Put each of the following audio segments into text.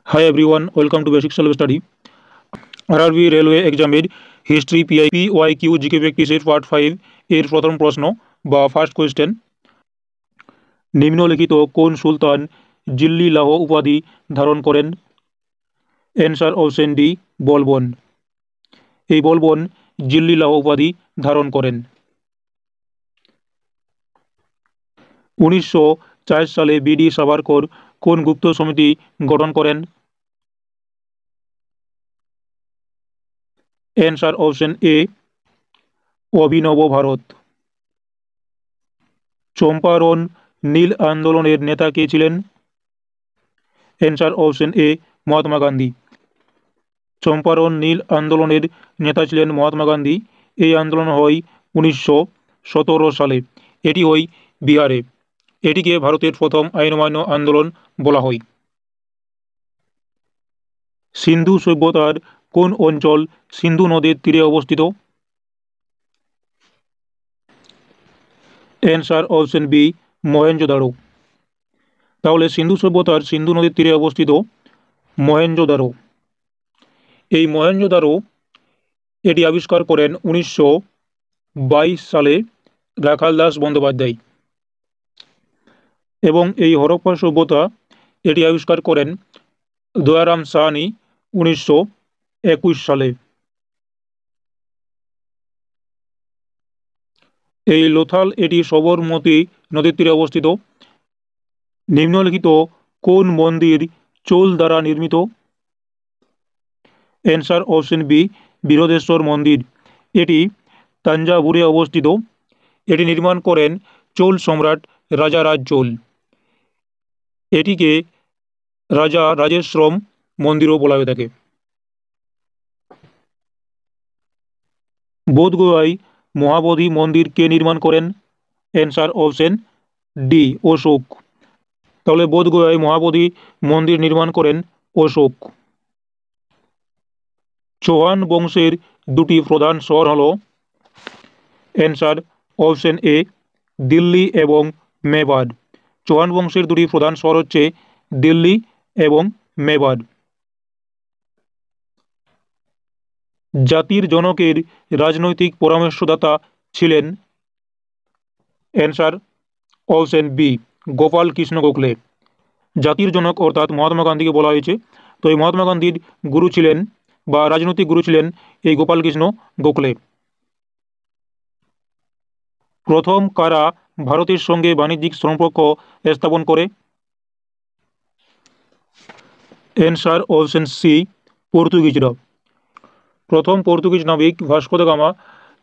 Hi everyone, welcome to Basic Self Study. RRB railway এক্সামের history PIP ওয়াইকিউ GK প্র্যাকটিসের part 5 এর প্রথম প্রশ্ন বা ফার্স্ট কোয়েশ্চেন। নিম্নলিখিত কোন সুলতান জিল্লি লাহ উপাধি ধারণ করেন? Answer option D Balban. এই বলবন জিল্লি লাহ উপাধি ধারণ করেন। 1904 সালে বিডি সাভারকর কোন গুপ্ত সমিতি গঠন করেন? অ্যান্সার অপশন এ অভিনব ভারত। চম্পারণ নীল আন্দোলনের নেতা কে ছিলেন? Answer option A Mahatma Gandhi. Champaran নীল আন্দোলনের নেতা ছিলেন মহাত্মা গান্ধী। এই আন্দোলন হয় 1917 সালে। এটি হয় বিহারে। এটিকে ভারতের প্রথম আইন অমান্য আন্দোলন বলা হয়। সিন্ধু সভ্যতার কোন অঞ্চল সিন্ধু নদীর তীরে অবস্থিত? Answer option B Mohenjodaro. তাহলে সিন্ধু সভ্যতার সিন্ধু নদীর তীরে অবস্থিত মহেঞ্জোদারো। এই মহেঞ্জোদারো এটি আবিষ্কার করেন 1922 সালে রাখাল দাস বন্দ্যোপাধ্যায়। এবং এই হরপ্পা সভ্যতা এটি আবিষ্কার করেন দয়ারাম সাহানি 1921 সালে। এই লোথাল এটি সবরমতী নদীর তীরে অবস্থিত। নিম্নলিখিত কোন মন্দির চোল দ্বারা নির্মিত? অ্যান্সার অপশন বি বীরদেশ্বর মন্দির। এটি তাঞ্জাভুরে অবস্থিত। এটি নির্মাণ করেন চোল সম্রাট রাজা রাজ চোল। এটিকে রাজা রাজেশ্রম মন্দিরও বলা হয়ে থাকে। বোধগয়ায় মহাবোধি মন্দির কে নির্মাণ করেন? Answer option D Ashoka. তাহলে বোধগয়ায় মহাবোধি মন্দির নির্মাণ করেন অশোক। চৌহান বংশের দুটি প্রধান শহর হল? অ্যান্সার অপশন এ দিল্লি এবং মেবাদ। চৌহান বংশের দুটি প্রধান শহর হচ্ছে দিল্লি এবং মেবাদ। জাতির জনকের রাজনৈতিক পরামর্শদাতা ছিলেন? Answer option B Gopal Krishna Gokhale. জাতির জনক অর্থাৎ মহাত্মা গান্ধীকে বলা হয়েছে। তো এই মহাত্মা গান্ধীর গুরু ছিলেন বা রাজনৈতিক গুরু ছিলেন এই গোপাল কৃষ্ণ গোখলে। প্রথম কারা ভারতের সঙ্গে বাণিজ্যিক সম্পর্ক স্থাপন করে? অ্যান্সার অপশন সি পর্তুগিজরা। প্রথম পর্তুগিজ নাবিক ভাস্কো দা গামা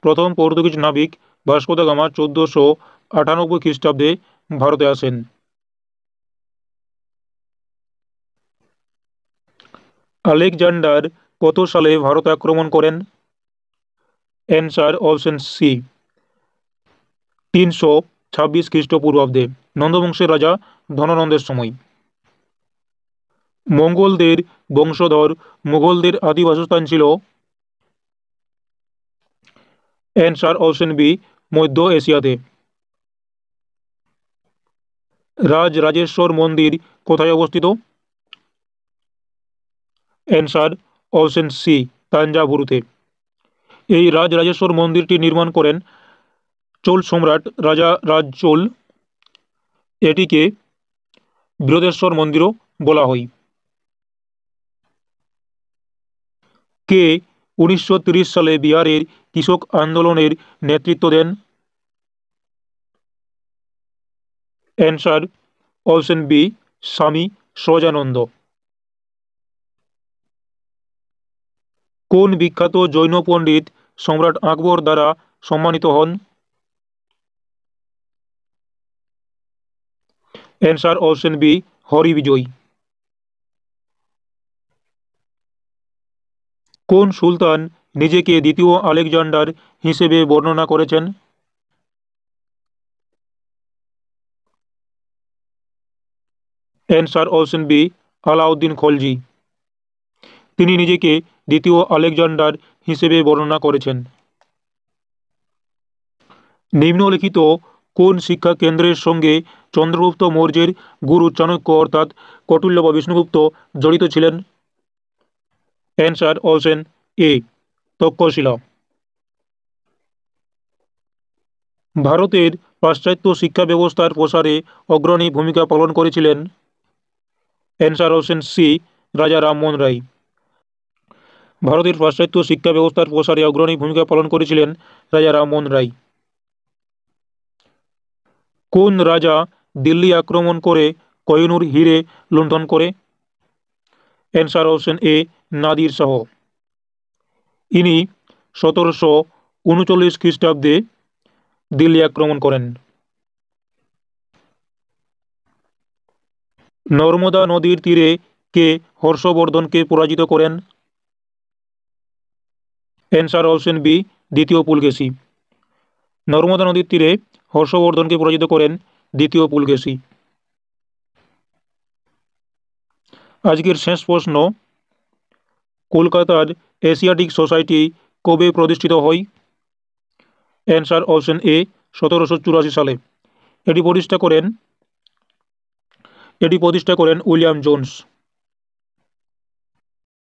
1498 খ্রিস্টাব্দে ভারতে আসেন। আলেকজান্ডার কত সালে ভারত আক্রমণ করেন? অ্যান্সার অপশন সি 326 খ্রিস্টপূর্বাব্দে নন্দবংশের রাজা ধননন্দের সময়। মঙ্গলদের বংশধর মুঘলদের আদি বাসস্থান ছিল? অ্যান্সার অপশন বি মধ্য এশিয়াতে। রাজরাজেশ্বর মন্দির কোথায় অবস্থিত? অ্যান্সার অপশন সি তাঞ্জাভুরুতে। এই রাজরাজেশ্বর মন্দিরটি নির্মাণ করেন চোল সম্রাট রাজা রাজ চোল। এটিকে বীরদেশ্বর মন্দিরও বলা হয়। কে 1930 সালে বিহারের কৃষক আন্দোলনের নেতৃত্ব দেন? অ্যান্সার অপশন বি স্বামী সহজানন্দ। কোন বিখ্যাত জৈন পণ্ডিত সম্রাট আকবর দ্বারা সম্মানিত হন? Answer option B Hari Vijay. কোন সুলতান নিজেকে দ্বিতীয় আলেকজান্ডার হিসেবে বর্ণনা করেছেন? Answer option B Alauddin Khalji. তিনি নিজেকে দ্বিতীয় আলেকজান্ডার হিসেবে বর্ণনা করেছেন। নিম্নলিখিত কোন শিক্ষা কেন্দ্রের সঙ্গে চন্দ্রগুপ্ত মৌর্যের গুরু চাণক্য অর্থাৎ কৌটিল্য বা বিষ্ণুগুপ্ত জড়িত ছিলেন? অ্যান্সার অপশন এ, তক্ষশিলা। ভারতের পাশ্চাত্য শিক্ষা ব্যবস্থার প্রসারে অগ্রণী ভূমিকা পালন করেছিলেন? অ্যান্সার অপশন সি, রাজা রামমোহন রায়। ভারতের পাশ্চাত্য শিক্ষা ব্যবস্থার প্রসারে অগ্রণী ভূমিকা পালন করেছিলেন রাজা রামমোহন রায়। কোন রাজা দিল্লি আক্রমণ করে কোহিনূর হিরে লুণ্ঠন করে? অ্যান্সার অপশন এ, নাদির শাহ। ইনি 1739 খ্রিস্টাব্দে দিল্লি আক্রমণ করেন। নর্মদা নদীর তীরে কে হর্ষবর্ধনকে পরাজিত করেন? অ্যান্সার অপশন বি, দ্বিতীয় পুলকেশী। নর্মদা নদীর তীরে হর্ষবর্ধনকে পরাজিত করেন দ্বিতীয় পুলকেশী। আজকের শেষ প্রশ্ন, কলকাতার এশিয়াটিক সোসাইটি কবে প্রতিষ্ঠিত হয়? অ্যান্সার অপশন এ, 1784 সালে। এটি প্রতিষ্ঠা করেন উইলিয়াম জোন্স।